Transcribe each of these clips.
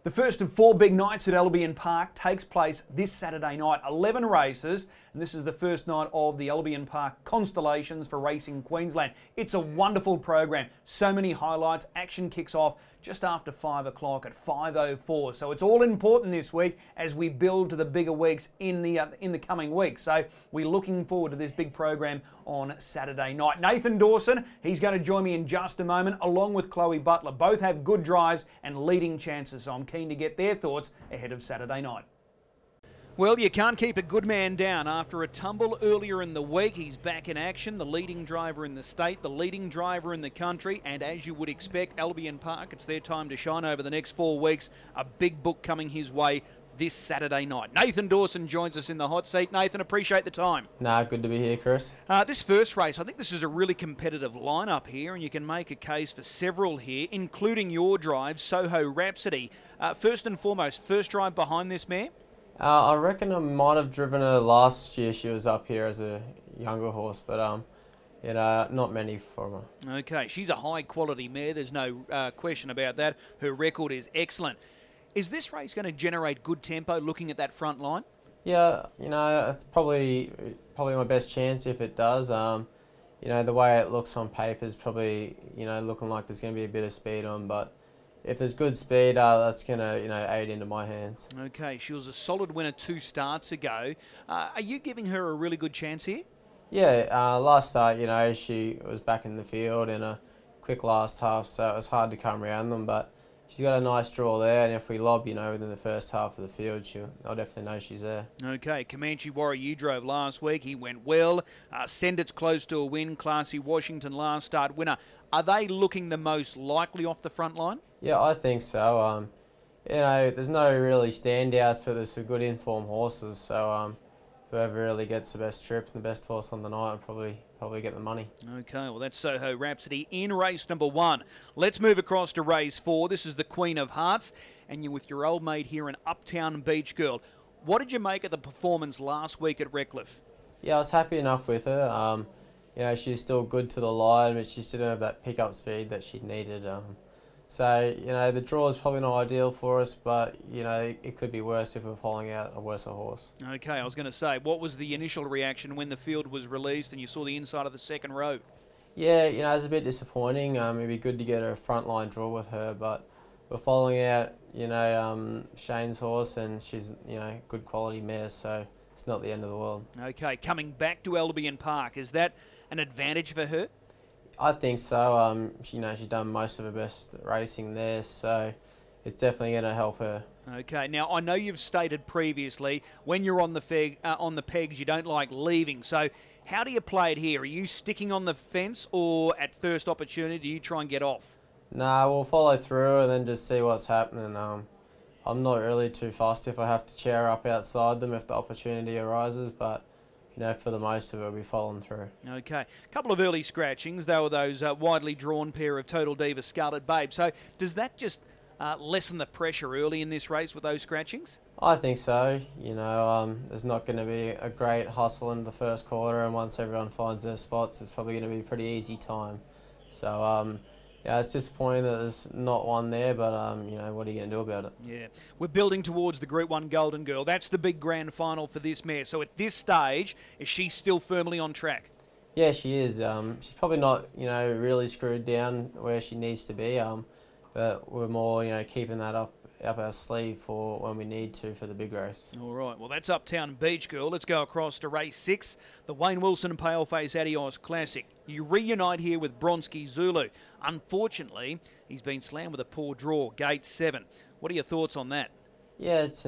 The first of 4 big nights at Albion Park takes place this Saturday night. 11 races, and this is the first night of the Albion Park Constellations for Racing Queensland. It's a wonderful program. So many highlights. Action kicks off just after 5 o'clock at 5:04. So it's all important this week as we build to the bigger weeks in the coming weeks. So we're looking forward to this big program on Saturday night. Nathan Dawson, he's going to join me in just a moment, along with Chloe Butler. Both have good drives and leading chances, so I'm keen to get their thoughts ahead of Saturday night. Well, you can't keep a good man down. After a tumble earlier in the week, he's back in action. The leading driver in the state, the leading driver in the country, and as you would expect, Albion Park, it's their time to shine over the next 4 weeks. A big book coming his way this Saturday night. Nathan Dawson joins us in the hot seat. Nathan, appreciate the time. Nah, good to be here, Chris. This first race, I think this is a really competitive lineup here, and you can make a case for several here, including your drive, Soho Rhapsody. First and foremost, first drive behind this mare? I reckon I might have driven her last year. She was up here as a younger horse, but not many for her. Okay, she's a high quality mare. There's no question about that. Her record is excellent. Is this race going to generate good tempo looking at that front line? Yeah, it's probably my best chance if it does. The way it looks on paper is probably looking like there's going to be a bit of speed on, but if there's good speed, that's going to aid into my hands. Okay, she was a solid winner 2 starts ago. Are you giving her a really good chance here? Yeah, last start, she was back in the field in a quick last half, so it was hard to come around them, but she's got a nice draw there, and if we lob, within the first half of the field, I'll definitely know she's there. Okay, Comanche Warrior you drove last week. He went well. Send It's close to a win. Classy Washington last start winner. Are they looking the most likely off the front line? Yeah, I think so. There's no really standouts, but there's some good informed horses, so whoever really gets the best trip and the best horse on the night will probably get the money. Okay, well that's Soho Rhapsody in race number 1. Let's move across to race 4. This is the Queen of Hearts, and you're with your old mate here in Uptown Beach Girl. What did you make of the performance last week at Redcliffe? Yeah, I was happy enough with her. She's still good to the line, but she still didn't have that pickup speed that she needed. So, the draw is probably not ideal for us, but, it could be worse if we're following out a worse horse. Okay, I was going to say, what was the initial reaction when the field was released and you saw the inside of the second row? Yeah, it was a bit disappointing. It'd be good to get a frontline draw with her, but we're following out, Shane's horse, and she's, good quality mare, so it's not the end of the world. Okay, coming back to Albion Park, is that an advantage for her? I think so. She's done most of her best racing there, so it's definitely going to help her. Okay. Now I know you've stated previously when you're on the pegs, you don't like leaving. So how do you play it here? Are you sticking on the fence, or at first opportunity do you try and get off? Nah, we'll follow through and then just see what's happening. I'm not really too fussed if I have to chair up outside them if the opportunity arises, but for the most of it, we'll be following through. Okay. A couple of early scratchings. They were those widely drawn pair of Total Diva Scarlet Babe. So does that just lessen the pressure early in this race with those scratchings? I think so. There's not going to be a great hustle in the first quarter, and once everyone finds their spots, it's probably going to be a pretty easy time. So, it's disappointing that there's not one there, but, what are you going to do about it? Yeah. We're building towards the Group 1 Golden Girl. That's the big grand final for this mare. So at this stage, is she still firmly on track? Yeah, she is. She's probably not, really screwed down where she needs to be, but we're more, keeping that up our sleeve for when we need to for the big race. All right, well that's Uptown Beach Girl. Let's go across to race 6, the Wayne Wilson Paleface Adios Classic. You reunite here with Bronski Zulu. Unfortunately, he's been slammed with a poor draw, gate 7. What are your thoughts on that? Yeah, it's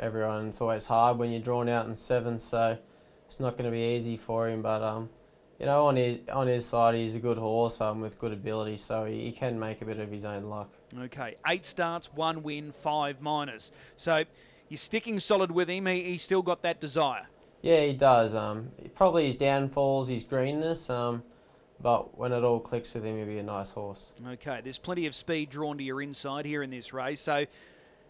everyone's always hard when you're drawn out in 7, so it's not going to be easy for him, but on his side, he's a good horse with good ability, so he can make a bit of his own luck. Okay, 8 starts, 1 win, 5 minors. So you're sticking solid with him. He's still got that desire. Yeah, he does. Probably his downfalls, his greenness, but when it all clicks with him, he'll be a nice horse. Okay, there's plenty of speed drawn to your inside here in this race. So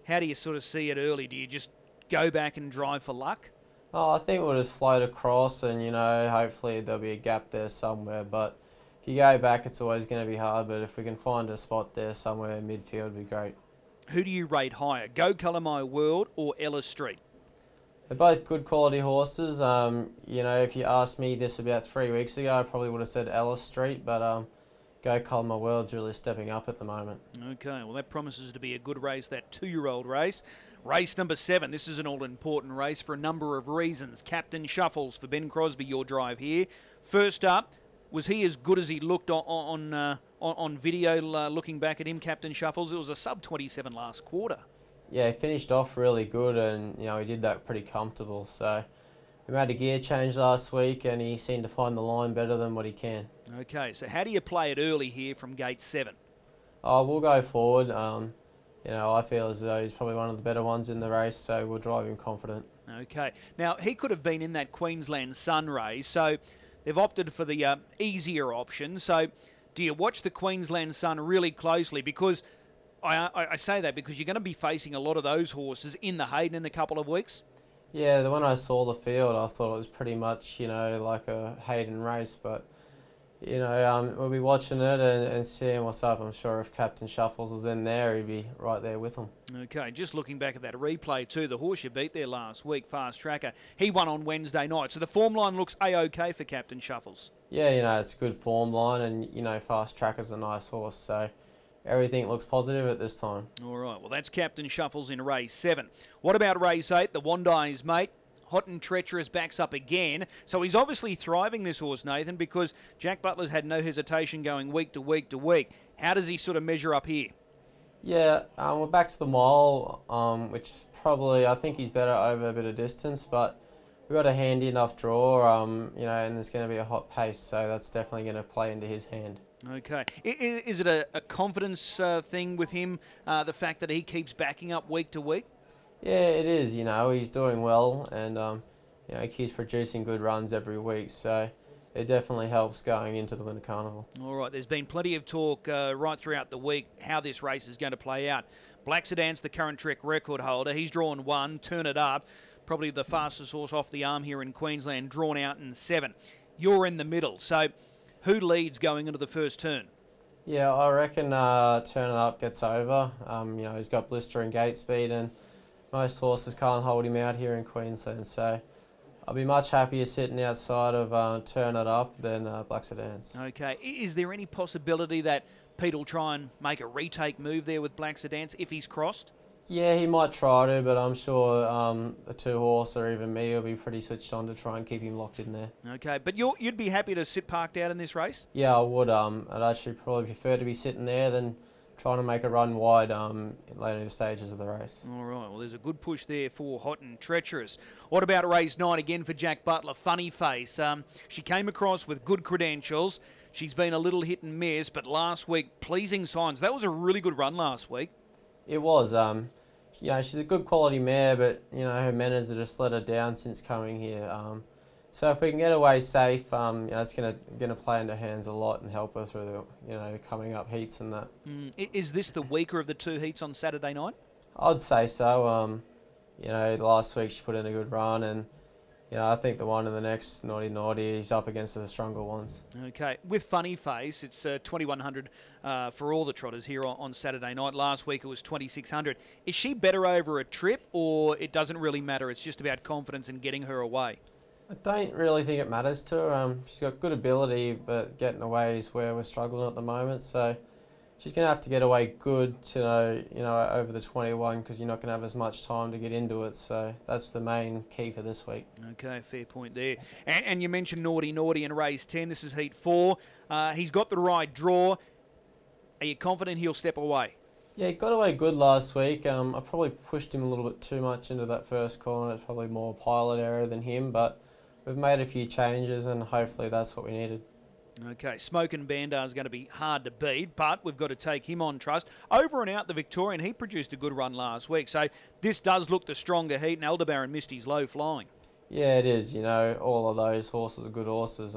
how do you sort of see it early? Do you just go back and drive for luck? Oh, I think we'll just float across and, hopefully there'll be a gap there somewhere. But if you go back, it's always going to be hard. But if we can find a spot there somewhere in midfield, it'd be great. Who do you rate higher, Go Colour My World or Ella Street? They're both good quality horses. You know, if you asked me this about 3 weeks ago, I probably would have said Ellis Street, but Go Colour My World's really stepping up at the moment. Okay, well that promises to be a good race, that 2-year-old race. Race number 7. This is an all-important race for a number of reasons. Captain Shuffles for Ben Crosby, your drive here. First up, was he as good as he looked on video looking back at him, Captain Shuffles? It was a sub-27 last quarter. Yeah, he finished off really good, and you know he did that pretty comfortable. So we made a gear change last week, and he seemed to find the line better than what he can. Okay, so how do you play it early here from gate 7? Oh, we'll go forward. You know, I feel as though he's probably one of the better ones in the race, so we'll drive him confident. Okay, now he could have been in that Queensland Sun race, so they've opted for the easier option. So do you watch the Queensland Sun really closely? Because I say that because you're going to be facing a lot of those horses in the Hayden in a couple of weeks. Yeah, when I saw the field, I thought it was pretty much, you know, like a Hayden race. But, you know, we'll be watching it and seeing what's up. I'm sure if Captain Shuffles was in there, he'd be right there with them. Okay, just looking back at that replay too, the horse you beat there last week, Fast Tracker, he won on Wednesday night. So the form line looks A-OK for Captain Shuffles. Yeah, you know, it's a good form line, and, you know, Fast Tracker's a nice horse, so everything looks positive at this time. All right, well, that's Captain Shuffles in race 7. What about race 8, the Wandai's mate? Hot and Treacherous backs up again. So he's obviously thriving, this horse, Nathan, because Jack Butler's had no hesitation going week to week to week. How does he sort of measure up here? Yeah, we're back to the mile, which is probably, I think he's better over a bit of distance, but we've got a handy enough draw, you know, and there's going to be a hot pace, so that's definitely going to play into his hand. Okay. Is it a confidence thing with him, the fact that he keeps backing up week to week? Yeah, it is. You know, he's doing well, and you know, he keeps producing good runs every week, so it definitely helps going into the Winter Carnival. All right, there's been plenty of talk right throughout the week how this race is going to play out. Black Sedan's the current Trek record holder. He's drawn 1, Turn It Up, probably the fastest horse off the arm here in Queensland, drawn out in 7. You're in the middle, so who leads going into the first turn? Yeah, I reckon Turn It Up gets over. You know, he's got blistering gate speed, and most horses can't hold him out here in Queensland, so I'll be much happier sitting outside of Turn It Up than Black Sedans. Okay, is there any possibility that Pete will try and make a retake move there with Black Sedans if he's crossed? Yeah, he might try to, but I'm sure the 2 horse or even me will be pretty switched on to try and keep him locked in there. Okay, but you'd be happy to sit parked out in this race? Yeah, I would. I'd actually probably prefer to be sitting there than trying to make a run wide later stages of the race. All right, well, there's a good push there for Hot and Treacherous. What about race 9 again for Jack Butler? Funny Face. She came across with good credentials. She's been a little hit and miss, but last week, pleasing signs. That was a really good run last week. It was. You know, she's a good quality mare, but, you know, her manners have just let her down since coming here. So if we can get away safe, you know, it's going to play into her hands a lot and help her through the, you know, coming up heats and that. Is this the weaker of the 2 heats on Saturday night? I'd say so. You know, last week she put in a good run, and, you know, I think the one in the next Naughty, he's up against the stronger ones. Okay, with Funny Face, it's 2,100 for all the trotters here on Saturday night. Last week it was 2,600. Is she better over a trip, or it doesn't really matter? It's just about confidence and getting her away. I don't really think it matters to her. She's got good ability, but getting away is where we're struggling at the moment. So she's going to have to get away good to, you know, over the 21, because you're not going to have as much time to get into it. So that's the main key for this week. Okay, fair point there. And you mentioned Naughty in race 10. This is heat 4. He's got the right draw. Are you confident he'll step away? Yeah, he got away good last week. I probably pushed him a little bit too much into that first corner. It's probably more pilot error than him, but we've made a few changes, and hopefully that's what we needed. Okay, Smokin' Bandar is going to be hard to beat, but we've got to take him on trust. Over and out, the Victorian, he produced a good run last week, so this does look the stronger heat, and Aldebaran missed his low flying. Yeah, it is. You know, all of those horses are good horses,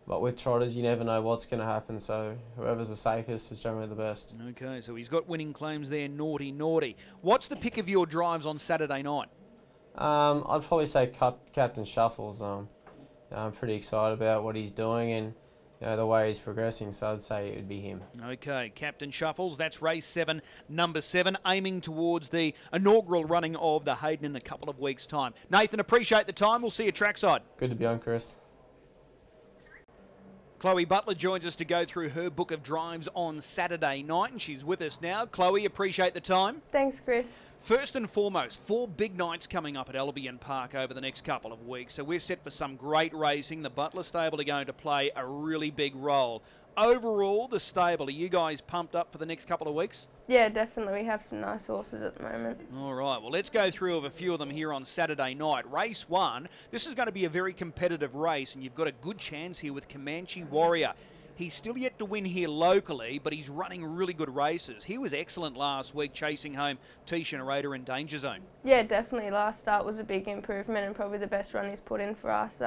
but with trotters, you never know what's going to happen, so whoever's the safest is generally the best. Okay, so he's got winning claims there, Naughty. What's the pick of your drives on Saturday night? I'd probably say Captain Shuffles. I'm pretty excited about what he's doing, and you know, the way he's progressing, so I'd say it would be him. Okay, Captain Shuffles, that's race 7, number 7, aiming towards the inaugural running of the Hayden in a couple of weeks' time. Nathan, appreciate the time. We'll see you trackside. Good to be on, Chris. Chloe Butler joins us to go through her book of drives on Saturday night, and she's with us now. Chloe, appreciate the time. Thanks, Chris. First and foremost, 4 big nights coming up at Albion Park over the next couple of weeks, so we're set for some great racing. The Butler stable are going to play a really big role. Overall, the stable, are you guys pumped up for the next couple of weeks? Yeah, definitely. We have some nice horses at the moment. All right, well, let's go through a few of them here on Saturday night. Race 1, this is going to be a very competitive race, and you've got a good chance here with Comanche Warrior. He's still yet to win here locally, but he's running really good races. He was excellent last week, chasing home Tisha Narada in Danger Zone. Yeah, definitely. Last start was a big improvement and probably the best run he's put in for us.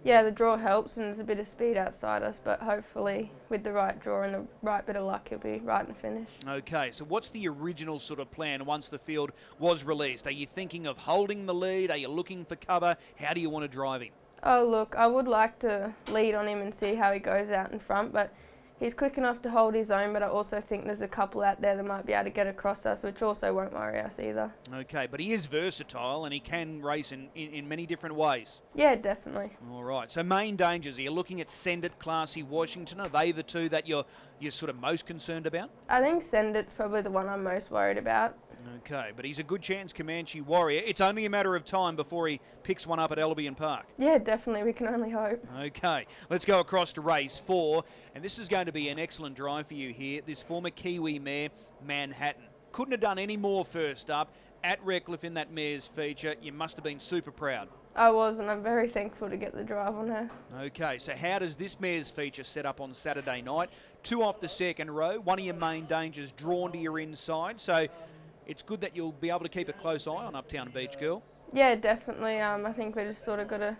Yeah, the draw helps and there's a bit of speed outside us, but hopefully with the right draw and the right bit of luck, he'll be right in finish. Okay, so what's the original sort of plan once the field was released? Are you thinking of holding the lead? Are you looking for cover? How do you want to drive him? Oh, look, I would like to lead on him and see how he goes out in front, but he's quick enough to hold his own, but I also think there's a couple out there that might be able to get across us, which also won't worry us either. Okay, but he is versatile and he can race in many different ways. Yeah, definitely. All right, so main dangers, are you looking at Send It, Classy, Washington? Are they the two that you're sort of most concerned about? I think Send It's probably the one I'm most worried about. Okay, but he's a good chance, Comanche Warrior. It's only a matter of time before he picks one up at Albion Park. Yeah, definitely. We can only hope. Okay, let's go across to race 4, and this is going to be an excellent drive for you here. This former Kiwi mare, Manhattan. Couldn't have done any more first up at Redcliffe in that mare's feature. You must have been super proud. I was, and I'm very thankful to get the drive on her. Okay, so how does this mare's feature set up on Saturday night? 2 off the second row, one of your main dangers drawn to your inside, so it's good that you'll be able to keep a close eye on Uptown Beach Girl. Yeah, definitely. I think we just sort of got to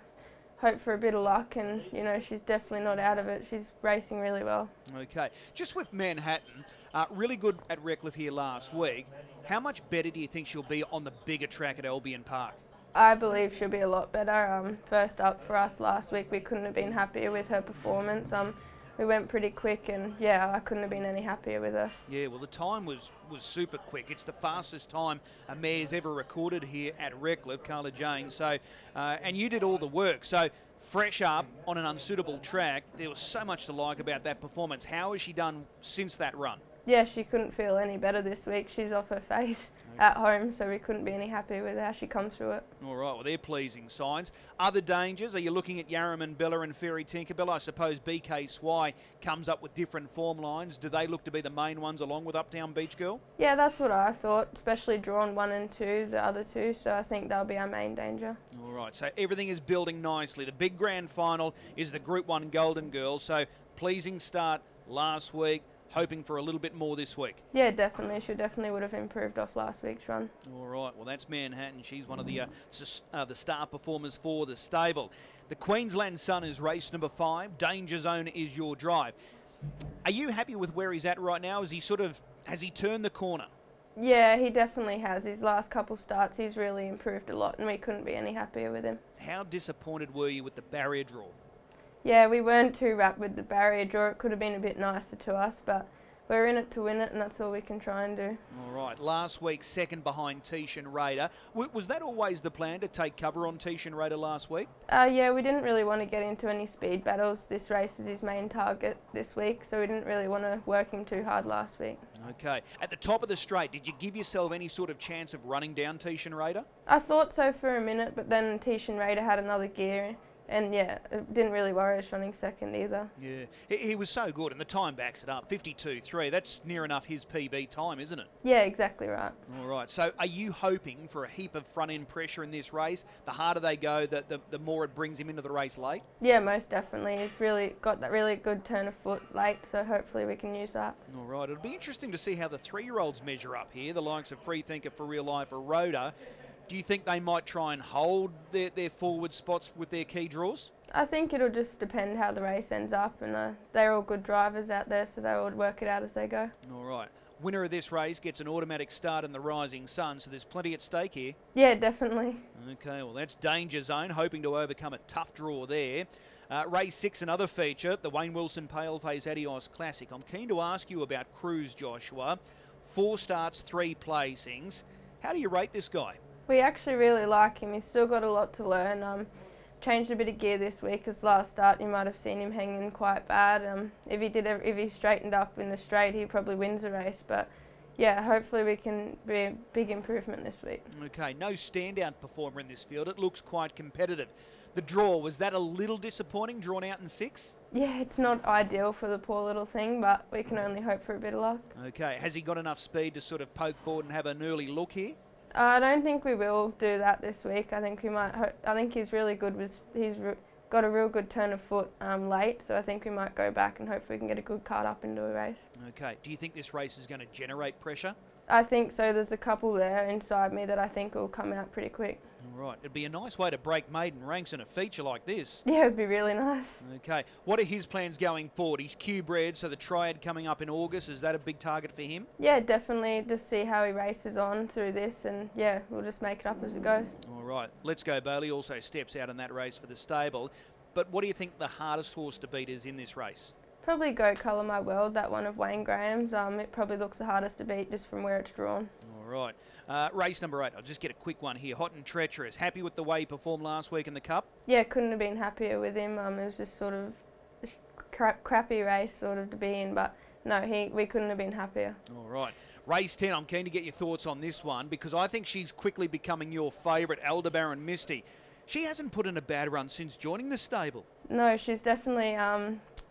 hope for a bit of luck, and you know, she's definitely not out of it. She's racing really well. Okay, just with Manhattan, really good at Redcliffe here last week. How much better do you think she'll be on the bigger track at Albion Park? I believe she'll be a lot better. First up for us last week, we couldn't have been happier with her performance. We went pretty quick, and yeah, I couldn't have been any happier with her. Yeah, well, the time was super quick. It's the fastest time a mare's ever recorded here at Redcliffe, Carla Jane. So, and you did all the work. So, fresh up on an unsuitable track, there was so much to like about that performance. How has she done since that run? Yeah, she couldn't feel any better this week. She's off her face at home, so we couldn't be any happier with how she come through it. All right, well, they're pleasing signs. Other dangers, are you looking at Yarraman Bella and Fairy Tinkerbell? I suppose BK Swai comes up with different form lines. Do they look to be the main ones along with Uptown Beach Girl? Yeah, that's what I thought, especially drawn 1 and 2, the other two, so I think they'll be our main danger. All right, so everything is building nicely. The big grand final is the Group 1 Golden Girls, so pleasing start last week. Hoping for a little bit more this week. Yeah, definitely. She definitely would have improved off last week's run. All right, well, that's Manhattan. She's one of the star performers for the stable. The Queensland Sun is race number 5. Danger Zone is your drive. Are you happy with where he's at right now? Has he turned the corner? Yeah, he definitely has. His last couple starts, he's really improved a lot, and we couldn't be any happier with him. How disappointed were you with the barrier draw? Yeah, we weren't too wrapped with the barrier draw. It could have been a bit nicer to us, but we're in it to win it, and that's all we can try and do. All right, last week, second behind Tisha Raider. Was that always the plan, to take cover on Tisha Raider last week? Yeah, we didn't really want to get into any speed battles. This race is his main target this week, so we didn't really want to work him too hard last week. Okay, at the top of the straight, did you give yourself any sort of chance of running down Tisha Raider? I thought so for a minute, but then Tisha Raider had another gear. And yeah, it didn't really worry us running second either. Yeah, he was so good, and the time backs it up, 52.3. That's near enough his PB time, isn't it? Yeah, exactly right. All right, so are you hoping for a heap of front-end pressure in this race? The harder they go, the more it brings him into the race late? Yeah, most definitely. He's really got that really good turn of foot late, so hopefully we can use that. All right, it'll be interesting to see how the 3-year-olds measure up here, the likes of Freethinker for Real Life or Rhoda. Do you think they might try and hold their forward spots with their key draws? I think it'll just depend how the race ends up, and they're all good drivers out there, so they will work it out as they go. All right. Winner of this race gets an automatic start in the Rising Sun, so there's plenty at stake here. Yeah, definitely. Okay, well, that's Danger Zone, hoping to overcome a tough draw there. Race 6, another feature, the Wayne Wilson Paleface Adios Classic. I'm keen to ask you about Cruz, Joshua. 4 starts, 3 placings. How do you rate this guy? We actually really like him. He's still got a lot to learn. Changed a bit of gear this week. His last start, you might have seen him hanging quite bad. If he straightened up in the straight, he probably wins the race. But yeah, hopefully we can be a big improvement this week. Okay, no standout performer in this field. It looks quite competitive. The draw, was that a little disappointing, drawn out in 6? Yeah, it's not ideal for the poor little thing, but we can only hope for a bit of luck. Okay, has he got enough speed to sort of poke forward and have an early look here? I don't think we will do that this week. I think we might. I think he's really good with. Got a real good turn of foot late, so I think we might go back and hopefully we can get a good card up into a race. Okay, do you think this race is going to generate pressure? I think so. There's a couple there inside me that I think will come out pretty quick. All right, it'd be a nice way to break maiden ranks in a feature like this. Yeah, it'd be really nice. Okay, what are his plans going forward? He's Q-bred, so the triad coming up in August, is that a big target for him? Yeah, definitely. Just see how he races on through this, and yeah, we'll just make it up as it goes. All right, Let's Go Bailey also steps out in that race for the stable. But what do you think the hardest horse to beat is in this race? Probably Go Colour My World, that one of Wayne Graham's. It probably looks the hardest to beat just from where it's drawn. All right. Race number 8, I'll just get a quick one here. Hot and Treacherous. Happy with the way he performed last week in the Cup? Yeah, couldn't have been happier with him. It was just sort of a crappy race sort of to be in, but no, we couldn't have been happier. All right. Race 10, I'm keen to get your thoughts on this one because I think she's quickly becoming your favourite, Aldebaran Misty. She hasn't put in a bad run since joining the stable. No, she's definitely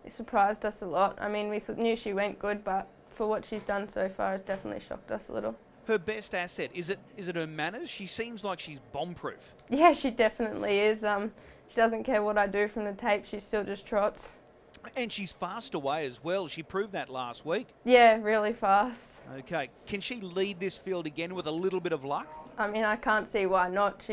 surprised us a lot. I mean, we knew she went good, but for what she's done so far, it's definitely shocked us a little. Her best asset, is it her manners? She seems like she's bomb-proof. Yeah, she definitely is. She doesn't care what I do from the tape, she still just trots. And she's fast away as well. She proved that last week. Yeah, really fast. Okay, can she lead this field again with a little bit of luck? I mean, I can't see why not.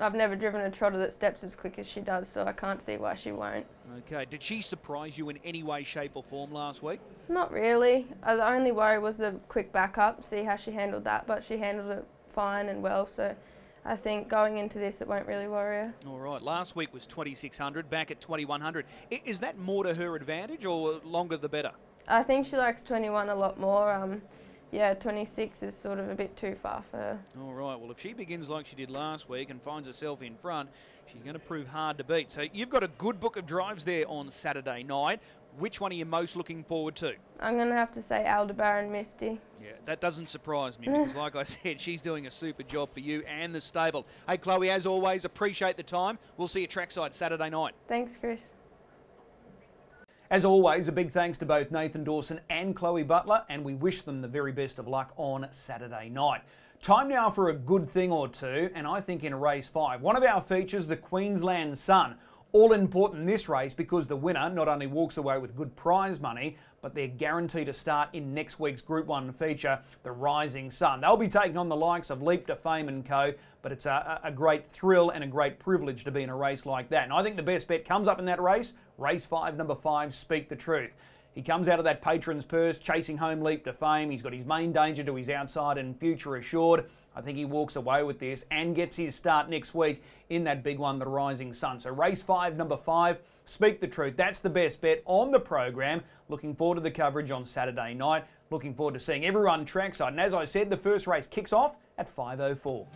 I've never driven a trotter that steps as quick as she does, so I can't see why she won't. Okay, did she surprise you in any way, shape or form last week? Not really. The only worry was the quick backup, see how she handled that, but she handled it fine and well, so I think going into this it won't really worry her. All right, last week was 2,600, back at 2,100. Is that more to her advantage or longer the better? I think she likes 21 a lot more. Yeah, 26 is sort of a bit too far for her. All right, well, if she begins like she did last week and finds herself in front, she's going to prove hard to beat. So you've got a good book of drives there on Saturday night. Which one are you most looking forward to? I'm going to have to say Aldebaran Misty. Yeah, that doesn't surprise me because, like I said, she's doing a super job for you and the stable. Hey, Chloe, as always, appreciate the time. We'll see you trackside Saturday night. Thanks, Chris. As always, a big thanks to both Nathan Dawson and Chloe Butler, and we wish them the very best of luck on Saturday night. Time now for a good thing or two, and I think in race 5, one of our features, the Queensland Sun. All important in this race because the winner not only walks away with good prize money, but they're guaranteed a start in next week's Group 1 feature, the Rising Sun. They'll be taking on the likes of Leap to Fame and co, but it's a great thrill and a great privilege to be in a race like that. And I think the best bet comes up in that race, race 5, number 5, Speak the Truth. He comes out of that patron's purse, chasing home Leap to Fame. He's got his main danger to his outside and Future Assured. I think he walks away with this and gets his start next week in that big one, the Rising Sun. So race 5, number 5, Speak the Truth. That's the best bet on the program. Looking forward to the coverage on Saturday night. Looking forward to seeing everyone trackside. And as I said, the first race kicks off at 5:04.